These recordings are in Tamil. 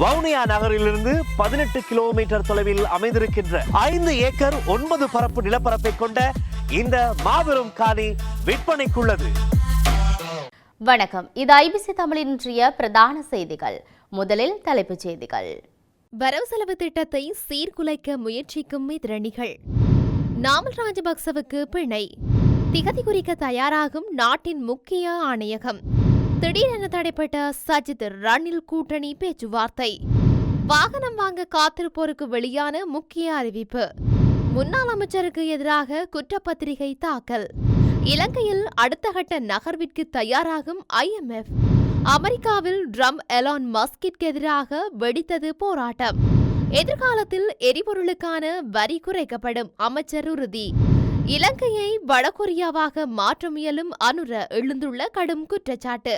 வவுனியா நகரிலிருந்து 18 கிலோமீட்டர் தொலைவில் அமைந்திருக்கின்ற 5 ஏக்கர் 9 பரப்பு நிலப்பரப்பை கொண்ட இந்த மாபெரும் காணி விற்பனைக்குள்ளது. வணக்கம், இது ஐபிசி தமிழின் இன்றைய பிரதான செய்திகள். முதலில் தலைப்புச் செய்திகள். வரவு செலவு திட்டத்தை சீர்குலைக்க முயற்சிக்கும் எதிரணிகள். நாமல் ராஜபக்சவுக்கு பிணை. திகதி குறிக்க தயாராகும் நாட்டின் முக்கிய ஆணையகம். திடீரென தடைப்பட்ட சஜித் ரணில் கூட்டணி பேச்சுவார்த்தை. வாகனம் வாங்க காத்திருப்போருக்கு வெளியான முக்கிய அறிவிப்பு. முன்னாள் அமைச்சருக்கு எதிராக குற்றப்பத்திரிகை தாக்கல். இலங்கையில் அடுத்த கட்ட நகர்விற்கு தயாராகும் IMF. அமெரிக்காவில் ட்ரம்ப் எலான் மஸ்கிற்கு எதிராக வெடித்தது போராட்டம். எதிர்காலத்தில் எரிபொருளுக்கான வரி குறைக்கப்படும், அமைச்சர் உறுதி. இலங்கையை வடகொரியாவாக மாற்ற முயலும் அனுர எழுந்துள்ள கடும் குற்றச்சாட்டு.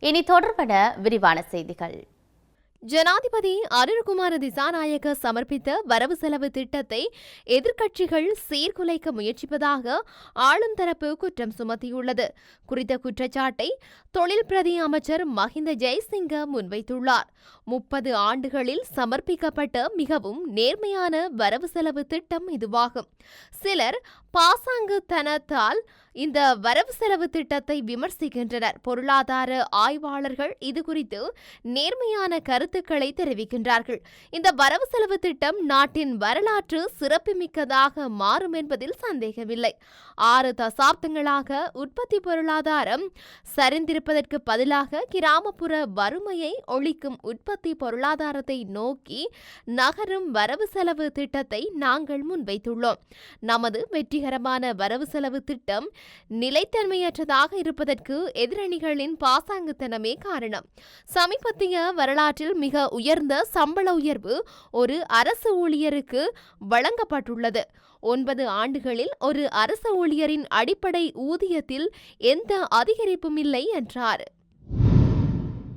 இனி தொடர்பட விரிவான செய்திகள். ஜனாதிபதி அருண்குமார திசாநாயக்க சமர்ப்பித்த வரவு செலவு திட்டத்தை எதிர்க்கட்சிகள் சீர்குலைக்க முயற்சிப்பதாக ஆளும் தரப்பு குற்றம் சுமத்தியுள்ளது. குறித்த குற்றச்சாட்டை தொழில் பிரதி அமைச்சர் மஹிந்த ஜெயசிங்க முன்வைத்துள்ளார். 30 ஆண்டுகளில் சமர்ப்பிக்கப்பட்ட மிகவும் நேர்மையான வரவு செலவு திட்டம் இதுவாகும். சிலர் பாசாங்குத்தனத்தால் இந்த வரவு செலவு திட்டத்தை விமர்சிக்கின்றனர். பொருளாதார ஆய்வாளர்கள் இதுகுறித்து நேர்மையான கருத்துக்களை தெரிவிக்கின்றார்கள். இந்த வரவு செலவு திட்டம் நாட்டின் வரலாற்று சிறப்புமிக்கதாக மாறும் என்பதில் சந்தேகமில்லை. 6 தசாப்தங்களாக உற்பத்தி பொருளாதாரம் சரிந்திருப்பதற்கு பதிலாக கிராமப்புற வறுமையை ஒழிக்கும் உற்பத்தி பொருளாதாரத்தை நோக்கி நகரும் வரவு செலவு திட்டத்தை நாங்கள் முன்வைத்துள்ளோம். நமது வெற்றிகரமான வரவு செலவு திட்டம் நிலைத்தன்மையற்றதாக இருப்பதற்கு எதிரணிகளின் பாசாங்குத்தனமே காரணம். சமீபத்திய வரலாற்றில் மிக உயர்ந்த சம்பள உயர்வு ஒரு அரசு ஊழியருக்கு வழங்கப்பட்டுள்ளது. 9 ஆண்டுகளில் ஒரு அரசு ஊழியரின் அடிப்படை ஊதியத்தில் எந்த அதிகரிப்பும் இல்லை என்றார்.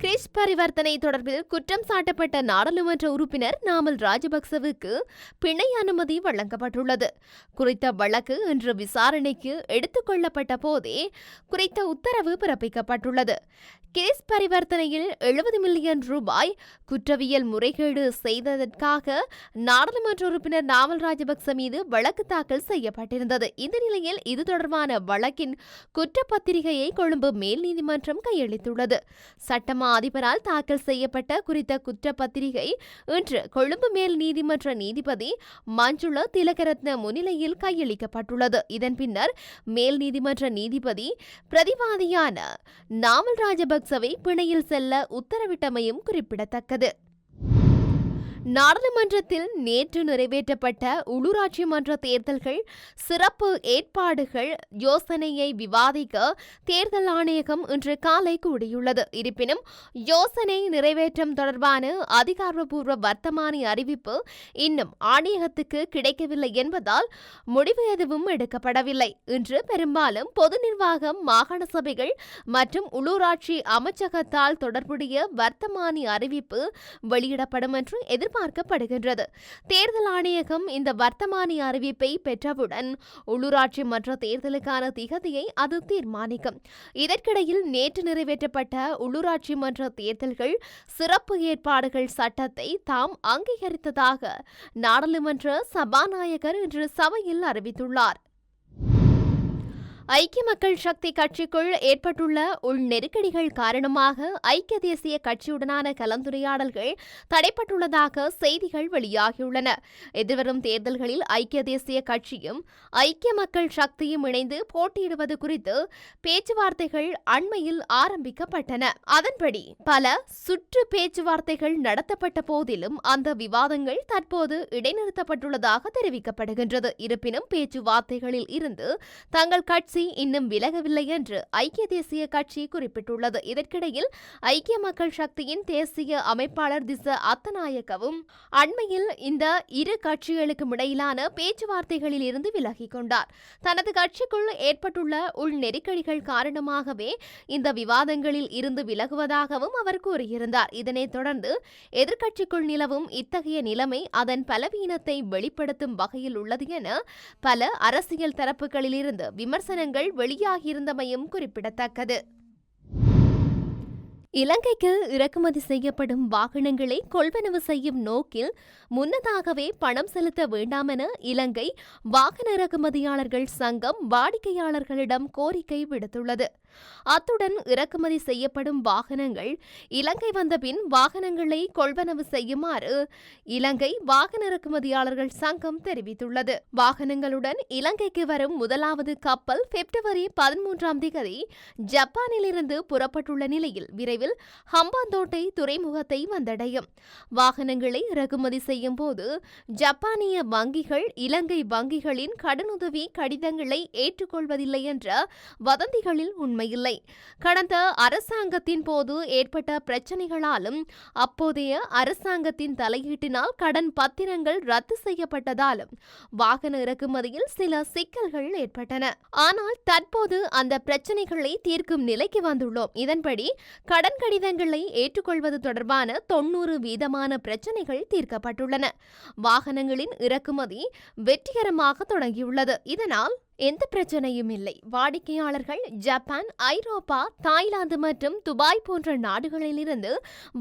கிறிஸ் பரிவர்த்தனை தொடர்பில் குற்றம் சாட்டப்பட்ட நாடாளுமன்ற உறுப்பினர் நாமல் ராஜபக்சவுக்கு பிணை அனுமதி வழங்கப்பட்டுள்ளது. குறித்த வழக்கு இன்று விசாரணைக்கு எடுத்துக் கொள்ளப்பட்ட போதே குறித்த உத்தரவு பிறப்பிக்கப்பட்டுள்ளது. கிறிஸ் பரிவர்த்தனையில் 70 மில்லியன் ரூபாய் குற்றவியல் முறைகேடு செய்ததற்காக நாடாளுமன்ற உறுப்பினர் நாமல் ராஜபக்ச மீது வழக்கு தாக்கல் செய்யப்பட்டிருந்தது. இந்த நிலையில் இது தொடர்பான வழக்கின் குற்றப்பத்திரிகையை கொழும்பு மேல் நீதிமன்றம் கையளித்துள்ளது. சட்டமா அதிபரால் தாக்கல் செய்யப்பட்ட குறித்த குற்றப்பத்திரிகை இன்று கொழும்பு மேல் நீதிமன்ற நீதிபதி மஞ்சுள திலகரத்ன முன்னிலையில் கையளிக்கப்பட்டுள்ளது. இதன் பின்னர் மேல் நீதிமன்ற நீதிபதி பிரதிவாதியான நாமல் ராஜபக்சவை பிணையில் செல்ல உத்தரவிட்டமையும் குறிப்பிடத்தக்கது. நாடாளுமன்றத்தில் நேற்று நிறைவேற்றப்பட்ட உள்ளூராட்சி மன்ற தேர்தல்கள் சிறப்பு ஏற்பாடுகள் யோசனையை விவாதிக்க தேர்தல் ஆணையகம் இன்று காலை கூடியுள்ளது. இருப்பினும் யோசனை நிறைவேற்றம் தொடர்பான அதிகாரப்பூர்வ வர்த்தமானி அறிவிப்பு இன்னும் ஆணையகத்துக்கு கிடைக்கவில்லை என்பதால் முடிவு எதுவும் எடுக்கப்படவில்லை. இன்று பெரும்பாலும் பொது நிர்வாகம், மாகாண சபைகள் மற்றும் உள்ளூராட்சி அமைச்சகத்தால் தொடர்புடைய வர்த்தமானி அறிவிப்பு வெளியிடப்படும் என்று எதிர்பார்க்கப்படுகின்றது. தேர்தல் ஆணையகம் இந்த வர்த்தமானி அறிவிப்பை பெற்றவுடன் உள்ளூராட்சி மன்ற தேர்தலுக்கான திகதியை அது தீர்மானிக்கும். இதற்கிடையில் நேற்று நிறைவேற்றப்பட்ட உள்ளூராட்சி மன்ற தேர்தல்கள் சிறப்பு ஏற்பாடுகள் சட்டத்தை தாம் அங்கீகரித்ததாக நாடாளுமன்ற சபாநாயகர் இன்று சபையில் அறிவித்துள்ளார். ஐக்கிய மக்கள் சக்தி கட்சிக்குள் ஏற்பட்டுள்ள உள் நெருக்கடிகள் காரணமாக ஐக்கிய தேசிய கட்சியுடனான கலந்துரையாடல்கள் தடைப்பட்டுள்ளதாக செய்திகள் வெளியாகியுள்ளன. எதிர்வரும் தேர்தல்களில் ஐக்கிய தேசிய கட்சியும் ஐக்கிய மக்கள் சக்தியும் இணைந்து போட்டியிடுவது குறித்து பேச்சுவார்த்தைகள் அண்மையில் ஆரம்பிக்கப்பட்டன. அதன்படி பல சுற்று பேச்சுவார்த்தைகள் நடத்தப்பட்ட போதிலும் அந்த விவாதங்கள் தற்போது இடைநிறுத்தப்பட்டுள்ளதாக தெரிவிக்கப்படுகின்றது. இருப்பினும் பேச்சுவார்த்தைகளில் இருந்து தங்கள் கட்சி இன்னும் விலகவில்லை என்று ஐக்கிய தேசிய கட்சி குறிப்பிட்டுள்ளது. இதற்கிடையில் ஐக்கிய மக்கள் சக்தியின் தேசிய அமைப்பாளர் திச அத்தநாயக்கவும் அண்மையில் இந்த இரு கட்சிகளுக்கும் இடையிலான பேச்சுவார்த்தைகளில் இருந்து விலகிக் கொண்டார். தனது கட்சிக்குள் ஏற்பட்டுள்ள உள் நெருக்கடிகள் காரணமாகவே இந்த விவாதங்களில் இருந்து விலகுவதாகவும் அவர் கூறியிருந்தார். இதனைத் தொடர்ந்து எதிர்க்கட்சிக்குள் நிலவும் இத்தகைய நிலைமை அதன் பலவீனத்தை வெளிப்படுத்தும் வகையில் உள்ளது என பல அரசியல் தரப்புகளில் இருந்து விமர்சனங்கள் விவரங்கள் வெளியாகியிருந்தமையும் குறிப்பிடத்தக்கது. இலங்கைக்கு இறக்குமதி செய்யப்படும் வாகனங்களை கொள்வனவு செய்யும் நோக்கில் முன்னதாகவே பணம் செலுத்த வேண்டாம் என இலங்கை வாகன இறக்குமதியாளர்கள் சங்கம் வாடிக்கையாளர்களிடம் கோரிக்கை விடுத்துள்ளது. அத்துடன் இறக்குமதி செய்யப்படும் வாகனங்கள் இலங்கை வந்தபின் வாகனங்களை கொள்வனவு செய்யுமாறு இலங்கை வாகன இறக்குமதியாளர்கள் சங்கம் தெரிவித்துள்ளது. வாகனங்களுடன் இலங்கைக்கு வரும் முதலாவது கப்பல் பிப்ரவரி 13 ஜப்பானிலிருந்து புறப்பட்டுள்ள நிலையில் விரைவில் ஹம்பாந்தோட்டை துறைமுகத்தை வந்தடையும். வாகனங்களை இறக்குமதி செய்யும் போது ஜப்பானிய வங்கிகள் இலங்கை வங்கிகளின் கடனுதவி கடிதங்களை ஏற்றுக்கொள்வதில்லை என்ற வதந்திகளில் உண்மையில்லை. கடந்த அரசாங்கத்தின் போது ஏற்பட்ட பிரச்சினைகளாலும் அப்போதைய அரசாங்கத்தின் தலையீட்டினால் கடன் பத்திரங்கள் ரத்து செய்யப்பட்டதாலும் வாகன இறக்குமதியில் சில சிக்கல்கள் ஏற்பட்டன. ஆனால் தற்போது அந்த பிரச்சினைகளை தீர்க்கும் நிலைக்கு வந்துள்ளோம். இதன்படி கடன் கடிதங்களை ஏற்றுக்கொள்வது தொடர்பான 90% பிரச்சினைகள் தீர்க்கப்பட்டுள்ளன. வாகனங்களின் இறக்குமதி வெற்றிகரமாக தொடங்கியுள்ளது. இதனால் எந்த பிரச்சனையும் இல்லை. வாடிக்கையாளர்கள் ஜப்பான், ஐரோப்பா, தாய்லாந்து மற்றும் துபாய் போன்ற நாடுகளிலிருந்து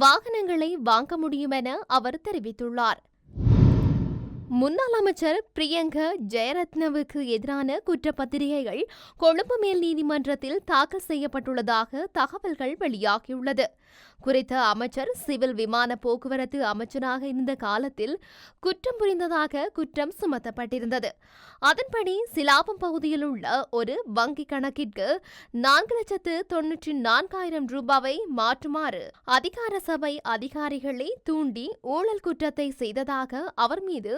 வாகனங்களை வாங்க முடியும் என அவர் தெரிவித்துள்ளார். முன்னாள் அமைச்சர் பிரியங்க ஜெயரத்னவுக்கு எதிரான குற்றப்பத்திரிகைகள் கொழும்பு மேல் நீதிமன்றத்தில் தாக்கல் செய்யப்பட்டுள்ளதாக தகவல்கள் வெளியாகியுள்ளது. குறித்த அமைச்சர் சிவில் விமான போக்குவரத்து அமைச்சராக இருந்த காலத்தில் குற்றம் புரிந்ததாக குற்றம் சுமத்தப்பட்டிருந்தது. அதன்படி சிலாபம் பகுதியில் உள்ள ஒரு வங்கி கணக்கிற்கு 4,94,000 ரூபாவை மாற்றுமாறு அதிகார சபை அதிகாரிகளை தூண்டி ஊழல் குற்றத்தை செய்ததாக அவர் மீது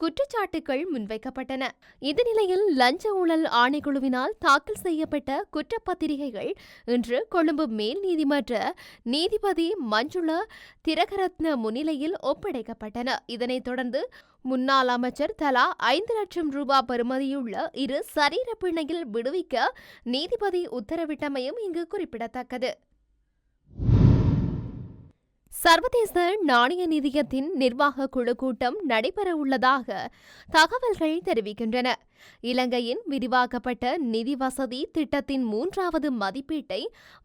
குற்றச்சாட்டுகள் முன்வைக்கப்பட்டன. இந்த நிலையில் லஞ்ச ஊழல் ஆணைக்குழுவினால் தாக்கல் செய்யப்பட்ட குற்றப்பத்திரிகைகள் இன்று கொழும்பு மேல் நீதிமன்ற நீதிபதி மஞ்சுள திரகரத்ன முன்னிலையில் ஒப்படைக்கப்பட்டன. இதனைத் தொடர்ந்து முன்னாள் அமைச்சர் தலா 5 லட்சம் ரூபாய் பெறுமதியுள்ள 2 சரீர பிணையில் விடுவிக்க நீதிபதி உத்தரவிட்டமையும் இங்கு குறிப்பிடத்தக்கது. சர்வதேச நாணய நிதியத்தின் நிர்வாக குழு கூட்டம் நடைபெற உள்ளதாக தகவல்கள் தெரிவிக்கின்றன. இலங்கையின் விரிவாக்கப்பட்ட நிதி வசதி திட்டத்தின் 3வது மதிப்பீட்டை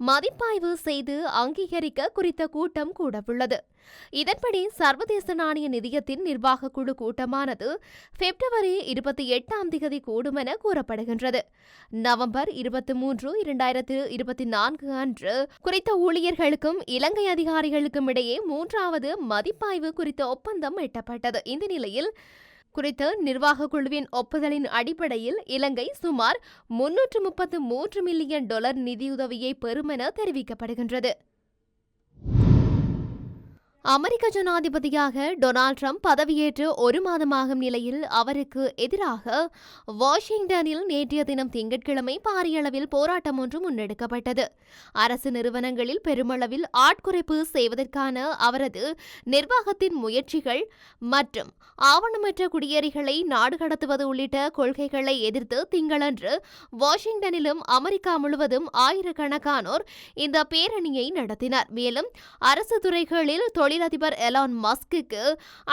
மதிப்பாய்வு செய்து அங்கீகரிக்க குறித்த கூட்டம் கூடவுள்ளது. இதன்படி சர்வதேச நாணய நிதியத்தின் நிர்வாக குழு கூட்டமானது பிப்ரவரி 28 கூடும் என கூறப்படுகின்றது. நவம்பர் 23, 2024 அன்று குறித்த ஊழியர்களுக்கும் இலங்கை அதிகாரிகளுக்கும் இடையே 3வது மதிப்பாய்வு குறித்த ஒப்பந்தம் எட்டப்பட்டது. இந்த நிலையில் குறித்த நிர்வாக குழுவின் ஒப்புதலின் அடிப்படையில் இலங்கை சுமார் $333 மில்லியன் நிதியுதவியை பெறும் என தெரிவிக்கப்படுகின்றது. அமெரிக்க ஜனாதிபதியாக டொனால்ட் ட்ரம்ப் பதவியேற்று 1 மாதமாகும் நிலையில் அவருக்கு எதிராக வாஷிங்டனில் நேற்றைய தினம் திங்கட்கிழமை பாரிய அளவில் போராட்டம் ஒன்று முன்னெடுக்கப்பட்டது. அரசு நிறுவனங்களில் பெருமளவில் ஆட்குறைப்பு செய்வதற்கான அவரது நிர்வாகத்தின் முயற்சிகள் மற்றும் ஆவணமற்ற குடியேறிகளை நாடு கடத்துவது உள்ளிட்ட கொள்கைகளை எதிர்த்து திங்களன்று வாஷிங்டனிலும் அமெரிக்கா முழுவதும் ஆயிரக்கணக்கானோர் இந்த பேரணியை நடத்தினர். மேலும் அரசு துறைகளில் தொழிலதிபர் எலான் மஸ்குக்கு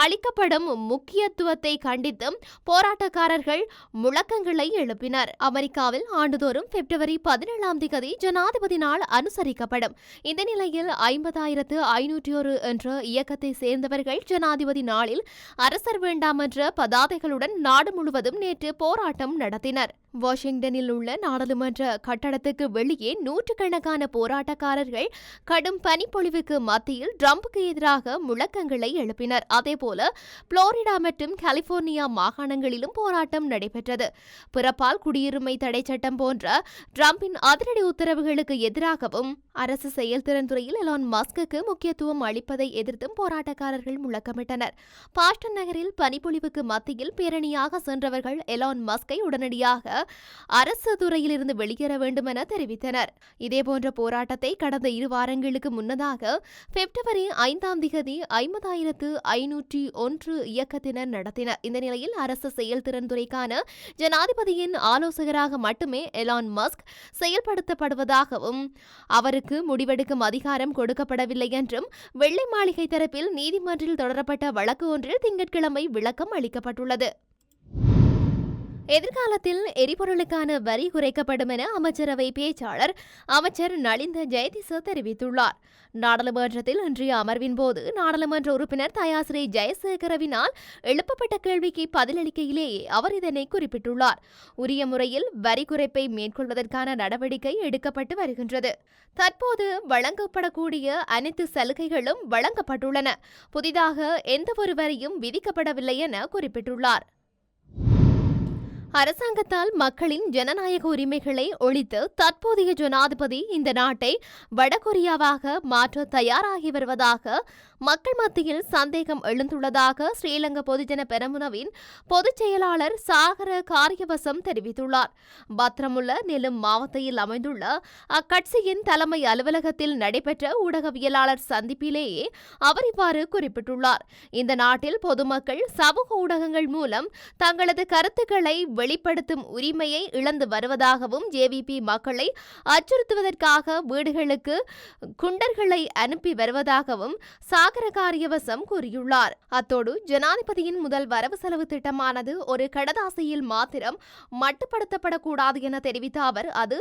அளிக்கப்படும் முக்கியத்துவத்தை கண்டித்தும் போராட்டக்காரர்கள் முழக்கங்களை எழுப்பினர். அமெரிக்காவில் ஆண்டுதோறும் பிப்ரவரி 17 ஜனாதிபதி நாள் அனுசரிக்கப்படும். இந்த நிலையில் 50,501 என்ற இயக்கத்தை சேர்ந்தவர்கள் ஜனாதிபதி நாளில் அரசர் வேண்டாம் என்ற பதாதைகளுடன் நாடு முழுவதும் நேற்று போராட்டம் நடத்தினர். வாஷிங்டனில் உள்ள நாடாளுமன்ற கட்டடத்துக்கு வெளியே நூற்றுக்கணக்கான போராட்டக்காரர்கள் கடும் பனிப்பொழிவுக்கு மத்தியில் ட்ரம்புக்கு எதிராக முழக்கங்களை எழுப்பினர். அதேபோல புளோரிடா மற்றும் கலிபோர்னியா மாகாணங்களிலும் போராட்டம் நடைபெற்றது. பிறப்பால் குடியுரிமை தடை சட்டம் போன்ற ட்ரம்பின் அதிரடி உத்தரவுகளுக்கு எதிராகவும் அரசு செயல்திறன் துறையில் எலான் மஸ்குக்கு முக்கியத்துவம் அளிப்பதை எதிர்த்தும் போராட்டக்காரர்கள் முழக்கமிட்டனர். பாஸ்டன் நகரில் பனிப்பொழிவுக்கு மத்தியில் பேரணியாக சென்றவர்கள் எலான் மஸ்கை உடனடியாக அரசு துறையிலிருந்து வெளியேற வேண்டும் என தெரிவித்தனர். இதேபோன்ற போராட்டத்தை கடந்த 2 வாரங்களுக்கு முன்னதாக பிப்ரவரி 5 50,501 இயக்கத்தினர் நடத்தினர். இந்த நிலையில் அரசு செயல்திறன் துறைக்கான ஜனாதிபதியின் ஆலோசகராக மட்டுமே எலான் மஸ்க் செயல்படுத்தப்படுவதாகவும் அவருக்கு முடிவெடுக்கும் அதிகாரம் கொடுக்கப்படவில்லை என்றும் வெள்ளை மாளிகை தரப்பில் நீதிமன்றில் தொடரப்பட்ட வழக்கு ஒன்றில் திங்கட்கிழமை விளக்கம் அளிக்கப்பட்டுள்ளது. எதிர்காலத்தில் எரிபொருளுக்கான வரி குறைக்கப்படும் என அமைச்சரவை பேச்சாளர் அமைச்சர் நலிந்த ஜெயதிச தெரிவித்துள்ளார். நாடாளுமன்றத்தில் இன்றைய அமர்வின் போது நாடாளுமன்ற உறுப்பினர் தயாசிறி ஜெயசேகரவினால் எழுப்பப்பட்ட கேள்விக்கு பதிலளிக்கையிலேயே அவர் இதனை குறிப்பிட்டுள்ளார். உரிய முறையில் வரி குறைப்பை மேற்கொள்வதற்கான நடவடிக்கை எடுக்கப்பட்டு வருகின்றது. தற்போது வழங்கப்படக்கூடிய அனைத்து சலுகைகளும் வழங்கப்பட்டுள்ளன. புதிதாக எந்தவொரு வரியும் விதிக்கப்படவில்லை என குறிப்பிட்டுள்ளார். அரசாங்கத்தால் மக்களின் ஜனநாயக உரிமைகளை ஒழித்து தற்போதைய ஜனாதிபதி இந்த நாட்டை வடகொரியாவாக மாற்ற தயாராகி வருவதாக மக்கள் மத்தியில் சந்தேகம் எழுந்துள்ளதாக ஸ்ரீலங்கா பொதுஜன பெரமுனவின் பொதுச் செயலாளர் சாகர காரியவசம் தெரிவித்துள்ளார். பத்ரமுல்ல நெலும் மாவட்டத்தில் அமைந்துள்ள அக்கட்சியின் தலைமை அலுவலகத்தில் நடைபெற்ற ஊடகவியலாளர் சந்திப்பிலேயே அவர் இவ்வாறு குறிப்பிட்டுள்ளார். இந்த நாட்டில் பொதுமக்கள் சமூக ஊடகங்கள் மூலம் தங்களது கருத்துக்களை வெளிப்படுத்தும் உரிமையை இழந்து வருவதாகவும் ஜேவிபி மக்களை அச்சுறுத்துவதற்காக வீடுகளுக்கு குண்டர்களை அனுப்பி வருவதாகவும் சாகர காரியவசம் கூறியுள்ளார். அத்தோடு ஜனாதிபதியின் முதல் வரவு செலவு திட்டமானது ஒரு கடதாசியில் மாத்திரம் மட்டுப்படுத்தப்படக்கூடாது என தெரிவித்த அவர் அது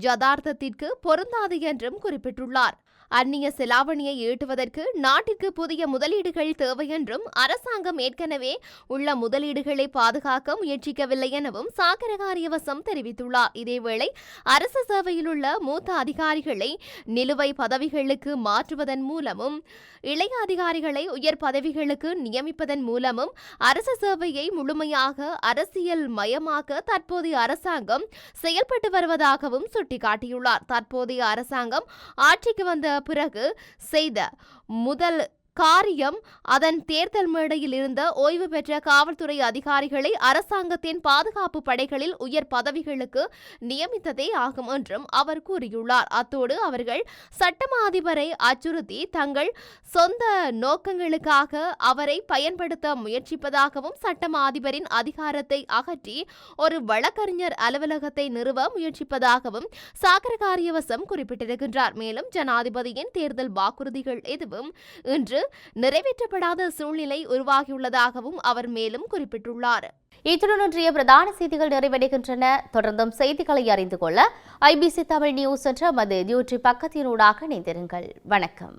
யதார்த்தத்திற்கு பொருந்தாது என்றும் குறிப்பிட்டுள்ளார். அந்நிய செலாவணியை ஈட்டுவதற்கு நாட்டிற்கு புதிய முதலீடுகள் தேவை என்றும் அரசாங்கம் ஏற்கனவே உள்ள முதலீடுகளை பாதுகாக்க முயற்சிக்கவில்லை எனவும் சாகர காரியவசம் தெரிவித்துள்ளார். இதேவேளை அரசு சேவையில் உள்ள மூத்த அதிகாரிகளை நிலுவை பதவிகளுக்கு மாற்றுவதன் மூலமும் இளைய அதிகாரிகளை உயர் பதவிகளுக்கு நியமிப்பதன் மூலமும் அரசு சேவையை முழுமையாக அரசியல் மயமாக்க தற்போதைய அரசாங்கம் செயல்பட்டு வருவதாகவும் சுட்டிக்காட்டியுள்ளார். தற்போதைய அரசாங்கம் ஆட்சிக்கு வந்த பிறகு செய்த முதல் காரியம் அதன் தேர்தல் மேடையில் இருந்த ஓய்வு பெற்ற காவல்துறை அதிகாரிகளை அரசாங்கத்தின் பாதுகாப்பு படைகளில் உயர் பதவிகளுக்கு நியமித்ததே ஆகும் என்றும் அவர் கூறியுள்ளார். அத்தோடு அவர்கள் சட்டமா அதிபரை அச்சுறுத்தி தங்கள் சொந்த நோக்கங்களுக்காக அவரை பயன்படுத்த முயற்சிப்பதாகவும் சட்டமா அதிபரின் அதிகாரத்தை அகற்றி ஒரு வழக்கறிஞர் அலுவலகத்தை நிறுவ முயற்சிப்பதாகவும் சாகர காரியவசம் குறிப்பிட்டிருக்கின்றார். மேலும் ஜனாதிபதியின் தேர்தல் வாக்குறுதிகள் எதுவும் இன்று நிறைவேற்றப்படாத சூழ்நிலை உருவாகியுள்ளதாகவும் அவர் மேலும் குறிப்பிட்டுள்ளார். இத்துடன் இன்றைய பிரதான செய்திகள் நிறைவடைகின்றன. தொடர்ந்தும் செய்திகளை அறிந்து கொள்ள IBC தமிழ் நியூஸ் என்ற மது யூடியூப் பக்கத்தினூடாக இணைந்திருங்கள். வணக்கம்.